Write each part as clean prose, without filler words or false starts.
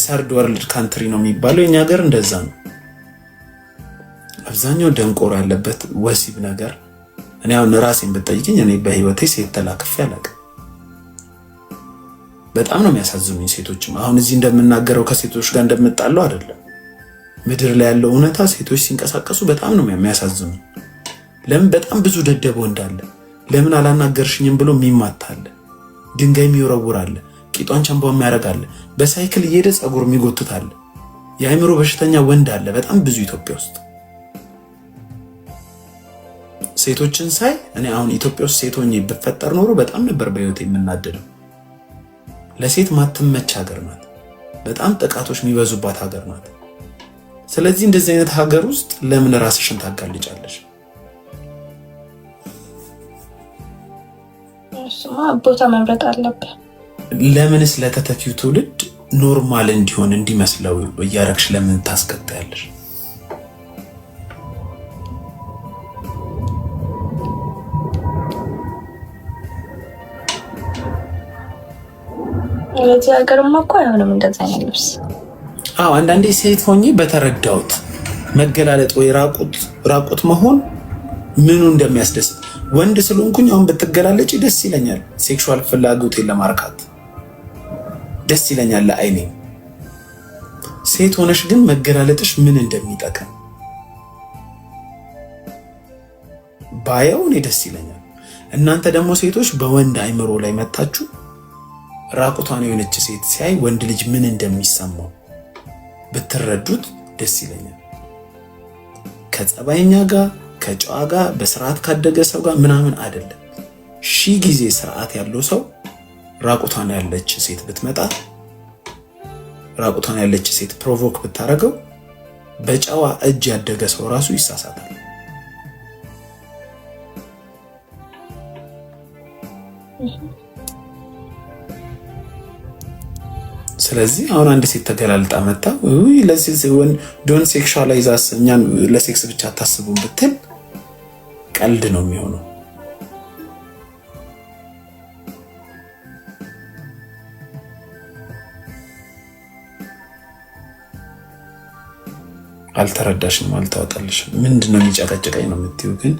ሰርድ ወርልድ ካንትሪ ነው የሚባለው። የኛ ሀገር እንደዛ ነው። አብዛኛው ደንቆሮ ያለበት ወሲብ ነገር። እኔ አሁን ራሴን ብትጠይቅኝ እኔ በህይወቴ ሴት ተላክፌ አላውቅም። በጣም ነው የሚያሳዝኑኝ ሴቶችም። አሁን እዚህ እንደምናገረው ከሴቶች ጋር እንደምጣለው አይደለም። ምድር ላይ ያለው እውነታ ሴቶች ሲንቀሳቀሱ በጣም ነው የሚያሳዝኑ። ለምን በጣም ብዙ ደደብ ወንድ አለ። ለምን አላናገርሽኝም ብሎ የሚማታ አለ። ድንጋይ የሚወረውር አለ። ቂጧን ቸንቦ የሚያደርግ አለ። በሳይክል እየሄደ ጸጉር የሚጎትት አለ። የአእምሮ በሽተኛ ወንድ አለ በጣም ብዙ ኢትዮጵያ ውስጥ። ሴቶችን ሳይ እኔ አሁን ኢትዮጵያ ውስጥ ሴት ሆኜ ብፈጠር ኖሮ በጣም ነበር በህይወት የምናደደው። ለሴት ማትመች ሀገር ናት። በጣም ጥቃቶች የሚበዙባት ሀገር ናት። ስለዚህ እንደዚህ አይነት ሀገር ውስጥ ለምን ራስሽን ታጋልጫለሽ? እሱማ ቦታ መምረጥ አለብህ። ለምንስ ለተተኪው ትውልድ ኖርማል እንዲሆን እንዲመስለው እያረግሽ ለምን ታስቀጣያለሽ? ለዚህ ሀገርማ እኮ አይሆንም እንደዛ አይነት ልብስ። አዎ አንዳንዴ ሴት ሆኜ በተረዳሁት መገላለጥ ወይ ራቁት መሆን ምኑ እንደሚያስደስት ወንድ ስለሆንኩኝ አሁን ብትገላለጪ ደስ ይለኛል። ሴክሹዋል ፍላጎቴን ለማርካት ደስ ይለኛል ለአይኔ። ሴት ሆነሽ ግን መገላለጥሽ ምን እንደሚጠቅም ባየው እኔ ደስ ይለኛል። እናንተ ደግሞ ሴቶች በወንድ አይምሮ ላይ መታችሁ ራቁቷን የሆነች ሴት ሲያይ ወንድ ልጅ ምን እንደሚሰማው ብትረዱት ደስ ይለኛል። ከጸባይኛ ጋር ከጨዋ ጋር በስርዓት ካደገ ሰው ጋር ምናምን አይደለም። ሺህ ጊዜ ስርዓት ያለው ሰው ራቁቷን ያለች ሴት ብትመጣ ራቁቷን ያለች ሴት ፕሮቮክ ብታረገው በጨዋ እጅ ያደገ ሰው ራሱ ይሳሳታል። ስለዚህ አሁን አንድ ሴት ተገላልጣ መጣ ለዚህ ዶን ሴክሹዋላይዝ አስ እኛን ለሴክስ ብቻ አታስቡም ብትል ቀልድ ነው የሚሆነው። አልተረዳሽም፣ አልተዋጠልሽም። ምንድነው የሚጨቀጭቀኝ ነው የምትይው? ግን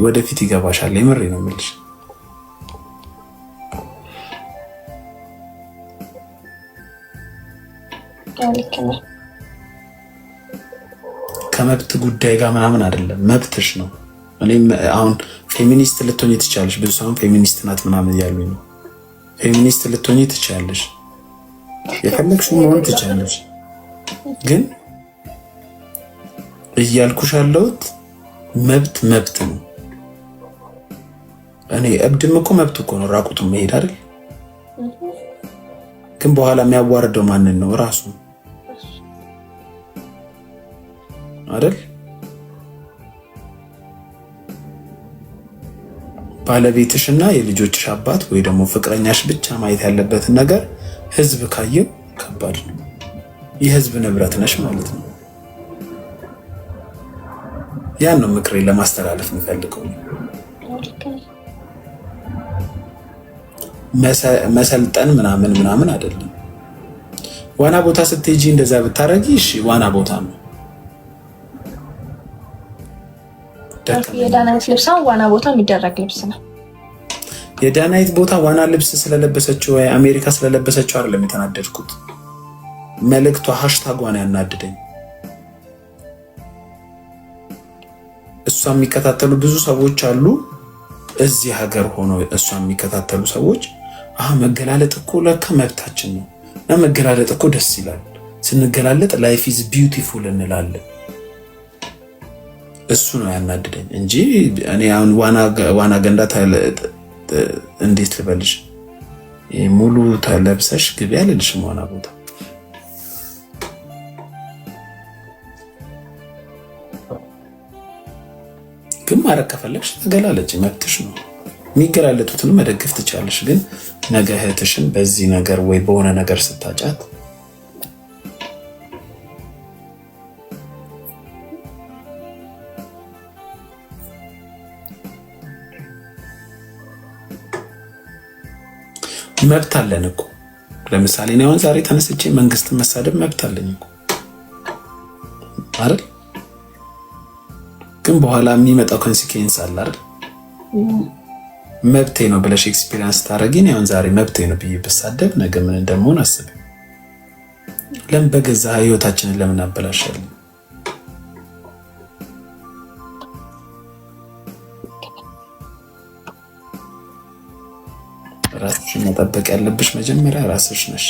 ወደፊት ይገባሻል። የምሬ ነው የምልሽ። ከመብት ጉዳይ ጋር ምናምን አይደለም፣ መብትሽ ነው። እኔም አሁን ፌሚኒስት ልትሆኚ ትችያለሽ። ብዙ ሰው ፌሚኒስት ናት ምናምን እያሉኝ ነው። ፌሚኒስት ልትሆኚ ትችያለሽ፣ የፈለግሽው መሆን ትችያለሽ። ግን እያልኩሽ ያለሁት መብት ነው። እኔ እብድም እኮ መብት እኮ ነው ራቁቱን መሄድ አይደል? ግን በኋላ የሚያዋርደው ማንን ነው? ራሱ አይደል? ባለቤትሽና የልጆችሽ አባት ወይ ደግሞ ፍቅረኛሽ ብቻ ማየት ያለበትን ነገር ህዝብ ካየው ከባድ ነው። የህዝብ ንብረት ነሽ ማለት ነው። ያን ነው ምክሬ ለማስተላለፍ የምፈልገው። መሰልጠን ምናምን አይደለም። ዋና ቦታ ስትሄጂ እንደዛ ብታረጊ እሺ፣ ዋና ቦታ ነው። የዳናይት ልብስ ዋና ቦታ የሚደረግ ልብስ ነው። የዳናይት ቦታ ዋና ልብስ ስለለበሰችው ወይ አሜሪካ ስለለበሰችው አይደለም የተናደድኩት። መልእክቷ ሃሽታጓን ያናድደኝ። እሷ የሚከታተሉ ብዙ ሰዎች አሉ እዚህ ሀገር ሆኖ እሷ የሚከታተሉ ሰዎች መገላለጥ እኮ ለካ መብታችን ነው እና መገላለጥ እኮ ደስ ይላል፣ ስንገላለጥ ላይፍ ኢዝ ቢዩቲፉል እንላለን። እሱ ነው ያናድደኝ እንጂ እኔ አሁን ዋና ገንዳ እንዴት ልበልሽ ሙሉ ተለብሰሽ ግቢ አልልሽም። ዋና ቦታ ግን ማረግ ከፈለግሽ ተገላለጭ፣ መብትሽ ነው። የሚገላለጡትን መደገፍ ትችላለሽ። ግን ነገ እህትሽን በዚህ ነገር ወይ በሆነ ነገር ስታጫት መብት አለን እኮ ለምሳሌ እኔ አሁን ዛሬ ተነስቼ መንግስትን መሳደብ መብት አለኝ እኮ አይደል? ግን በኋላ የሚመጣው ኮንሲኩዌንስ አለ አይደል? መብቴ ነው ብለሽ ኤክስፒሪየንስ ታረጊኝ። አሁን ዛሬ መብቴ ነው ብዬ ብሳደብ ነገ ምን እንደምሆን አስብ። ለምን በገዛ ህይወታችንን ለምን አበላሻለን? ራስሽን መጠበቅ ያለብሽ መጀመሪያ ራስሽ ነሽ።